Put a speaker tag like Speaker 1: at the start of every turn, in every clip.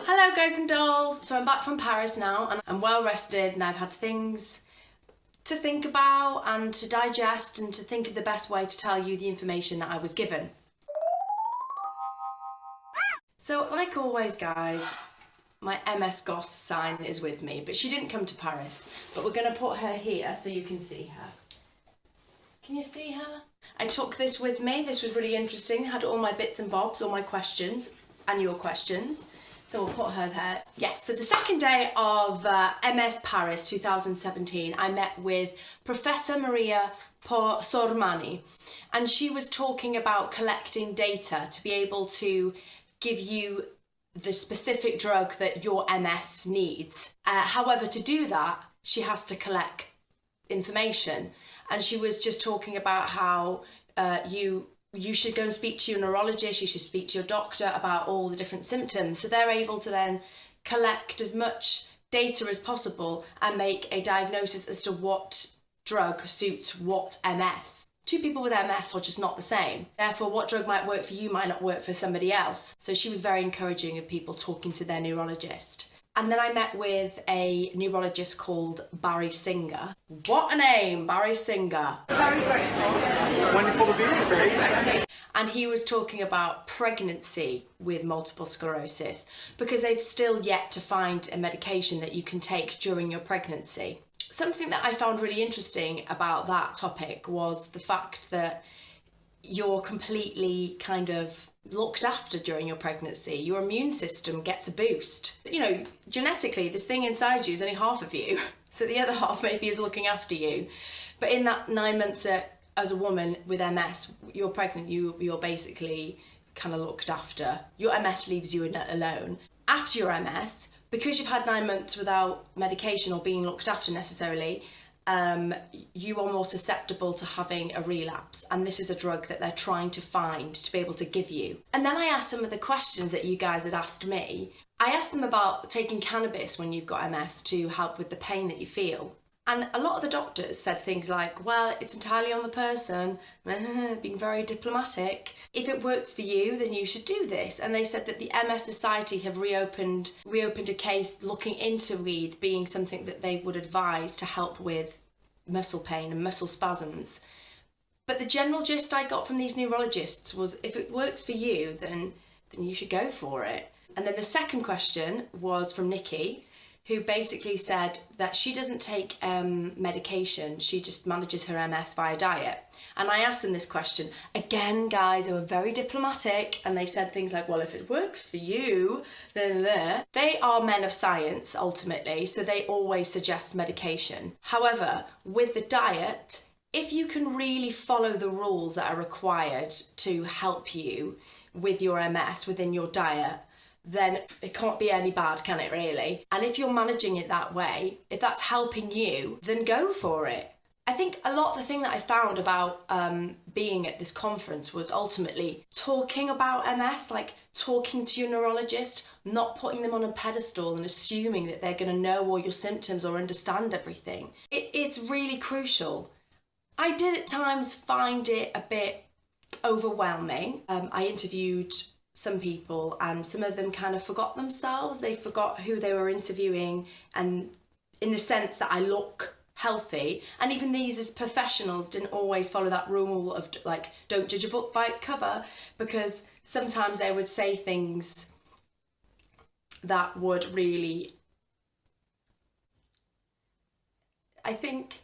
Speaker 1: Hello guys and dolls! So I'm back from Paris now and I'm well rested and I've had things to think about and to digest and to think of the best way to tell you the information that I was given. So like always guys, my M.S-GOSS sign is with me, but she didn't come to Paris, but we're going to put her here so you can see her. Can you see her? I took this with me. This was really interesting. I had all my bits and bobs, all my questions and your questions. So we'll put her there. Yes, so the second day of MS Paris 2017, I met with Professor Maria Sormani, and she was talking about collecting data to be able to give you the specific drug that your MS needs. However, to do that, she has to collect information. And she was just talking about how you should go and speak to your neurologist, you should speak to your doctor about all the different symptoms. So they're able to then collect as much data as possible and make a diagnosis as to what drug suits what MS. Two people with MS are just not the same. Therefore, what drug might work for you might not work for somebody else. So she was very encouraging of people talking to their neurologist. And then I met with a neurologist called Barry Singer. What a name, Barry Singer. Very grateful.
Speaker 2: Wonderful to be here.
Speaker 1: And he was talking about pregnancy with multiple sclerosis because they've still yet to find a medication that you can take during your pregnancy. Something that I found really interesting about that topic was the fact that you're completely kind of looked after during your pregnancy. Your immune system gets a boost. You know, genetically, this thing inside you is only half of you, so the other half maybe is looking after you. But in that 9 months as a woman with MS, you're pregnant, you're basically kind of looked after. Your MS leaves you alone. After your MS, because you've had 9 months without medication or being looked after necessarily, you are more susceptible to having a relapse, and this is a drug that they're trying to find to be able to give you. And then I asked some of the questions that you guys had asked me. I asked them about taking cannabis when you've got MS to help with the pain that you feel. And a lot of the doctors said things like, well, it's entirely on the person, being very diplomatic. If it works for you, then you should do this. And they said that the MS Society have reopened a case looking into weed being something that they would advise to help with muscle pain and muscle spasms. But the general gist I got from these neurologists was, if it works for you, then you should go for it. And then the second question was from Nikki, who basically said that she doesn't take medication, she just manages her MS via diet. And I asked them this question. Again, guys, they were very diplomatic, and they said things like, well, if it works for you, then. They are men of science, ultimately, so they always suggest medication. However, with the diet, if you can really follow the rules that are required to help you with your MS within your diet, then it can't be any bad, can it really? And if you're managing it that way, if that's helping you, then go for it. I think a lot of the thing that I found about being at this conference was ultimately talking about MS, like talking to your neurologist, not putting them on a pedestal and assuming that they're going to know all your symptoms or understand everything. It's really crucial. I did at times find it a bit overwhelming. I interviewed some people and some of them kind of forgot themselves. They forgot who they were interviewing, and in the sense that I look healthy, and even these as professionals didn't always follow that rule of like, don't judge a book by its cover, because sometimes they would say things that would really, I think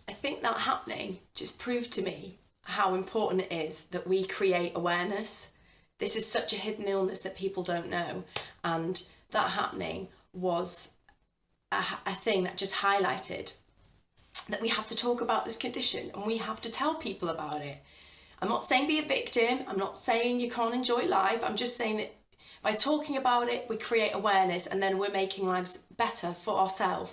Speaker 1: that happening just proved to me how important it is that we create awareness. This is such a hidden illness that people don't know, and that happening was a thing that just highlighted that we have to talk about this condition and we have to tell people about it. I'm not saying be a victim, I'm not saying you can't enjoy life, I'm just saying that by talking about it we create awareness, and then we're making lives better for ourselves.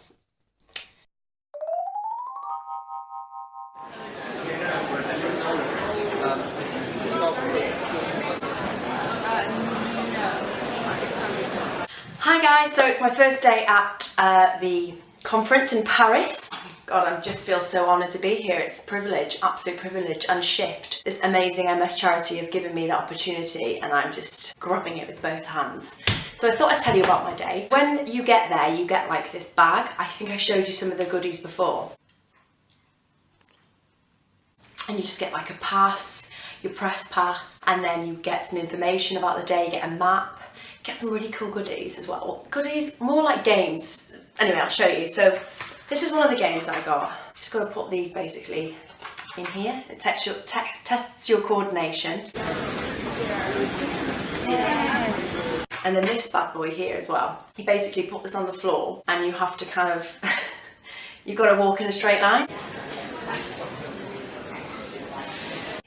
Speaker 1: Hi guys, so it's my first day at the conference in Paris. God, I just feel so honoured to be here. It's a privilege, absolute privilege, and Shift, this amazing MS charity, have given me the opportunity, and I'm just grabbing it with both hands. So I thought I'd tell you about my day. When you get there, you get like this bag. I think I showed you some of the goodies before. And you just get like a pass, your press pass, and then you get some information about the day, you get a map, get some really cool goodies as well. Goodies, more like games. Anyway, I'll show you. So this is one of the games I got. Just got to put these basically in here. It tests your coordination. Yeah. And then this bad boy here as well. You basically put this on the floor and you have to kind of, you've got to walk in a straight line.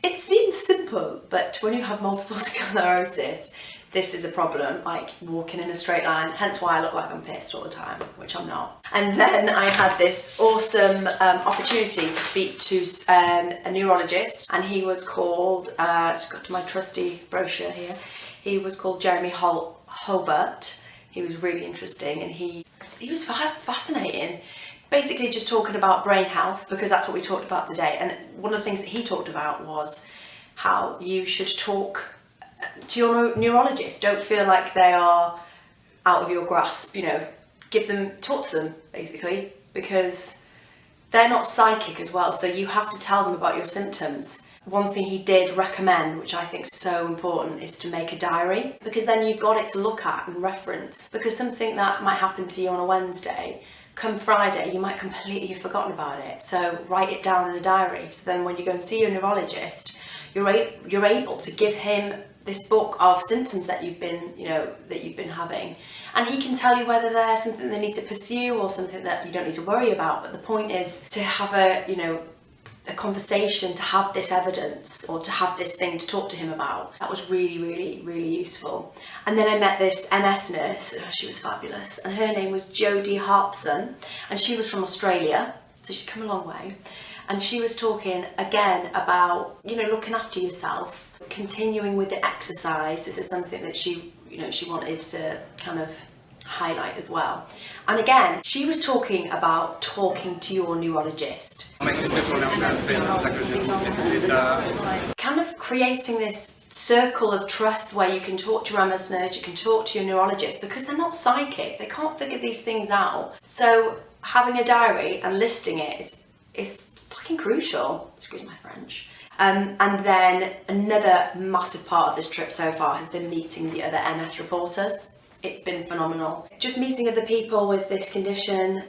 Speaker 1: It seems simple, but when you have multiple sclerosis, this is a problem, like walking in a straight line, hence why I look like I'm pissed all the time, which I'm not. And then I had this awesome opportunity to speak to a neurologist, and he was called, just got to my trusty brochure here, he was called Jeremy Holbert. He was really interesting, and he was fascinating. Basically just talking about brain health, because that's what we talked about today. And one of the things that he talked about was how you should talk to your neurologist. Don't feel like they are out of your grasp, you know, talk to them basically, because they're not psychic as well. So you have to tell them about your symptoms. One thing he did recommend, which I think is so important, is to make a diary, because then you've got it to look at and reference. Because something that might happen to you on a Wednesday, come Friday, you might completely have forgotten about it. So write it down in a diary. So then when you go and see your neurologist, you're able to give him this book of symptoms that you've been having, and he can tell you whether they're something they need to pursue or something that you don't need to worry about. But the point is to have a conversation, to have this evidence, or to have this thing to talk to him about. That was really, really, really useful. And then I met this MS nurse. She was fabulous, and her name was Jodie Hartson, and she was from Australia, so she's come a long way. And she was talking again about, looking after yourself, continuing with the exercise. This is something that she wanted to kind of highlight as well. And again, she was talking about talking to your neurologist. Kind of creating this circle of trust where you can talk to your MS nurse, you can talk to your neurologist, because they're not psychic, they can't figure these things out. So having a diary and listing it is fucking crucial, excuse my French. And then another massive part of this trip so far has been meeting the other MS reporters. It's been phenomenal. Just meeting other people with this condition,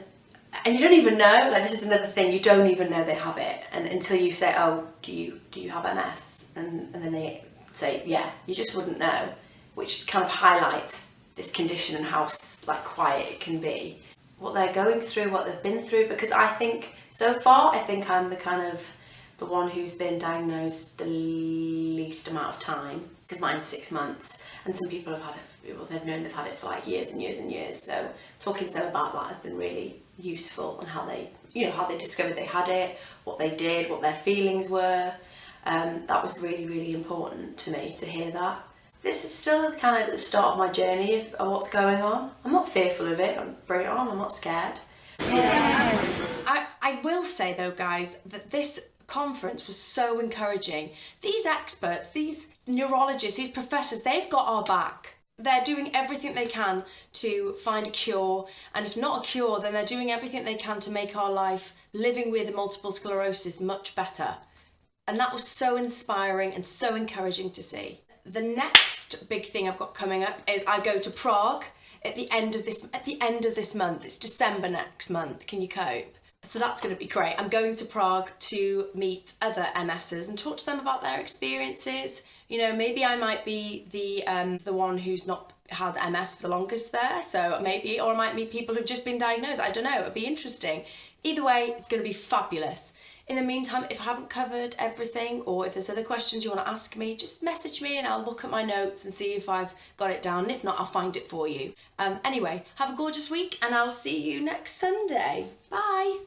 Speaker 1: and you don't even know, like, this is another thing, you don't even know they have it, and until you say, oh, do you have MS? And then they say, yeah, you just wouldn't know, which kind of highlights this condition and how quiet it can be. What they're going through, what they've been through, because I think, so far, I think I'm the one who's been diagnosed the least amount of time, because mine's 6 months, and some people have had it, well, they've known they've had it for like years and years and years. So talking to them about that has been really useful, and how they discovered they had it, what they did, what their feelings were. That was really, really important to me to hear that. This is still kind of at the start of my journey of what's going on. I'm not fearful of it, bring it on, I'm not scared.
Speaker 2: Yeah.
Speaker 1: I will say though, guys, that this conference was so encouraging. These experts, these neurologists, these professors, they've got our back. They're doing everything they can to find a cure, and if not a cure, then they're doing everything they can to make our life living with multiple sclerosis much better. And that was so inspiring and so encouraging to see. The next big thing I've got coming up is I go to Prague at the end of this month. It's December next month. Can you cope? So that's going to be great. I'm going to Prague to meet other MSs and talk to them about their experiences. Maybe I might be the one who's not had MS for the longest there. So maybe, or I might meet people who've just been diagnosed. I don't know. It'd be interesting. Either way, it's going to be fabulous. In the meantime, if I haven't covered everything, or if there's other questions you want to ask me, just message me and I'll look at my notes and see if I've got it down. And if not, I'll find it for you. Anyway, have a gorgeous week, and I'll see you next Sunday. Bye.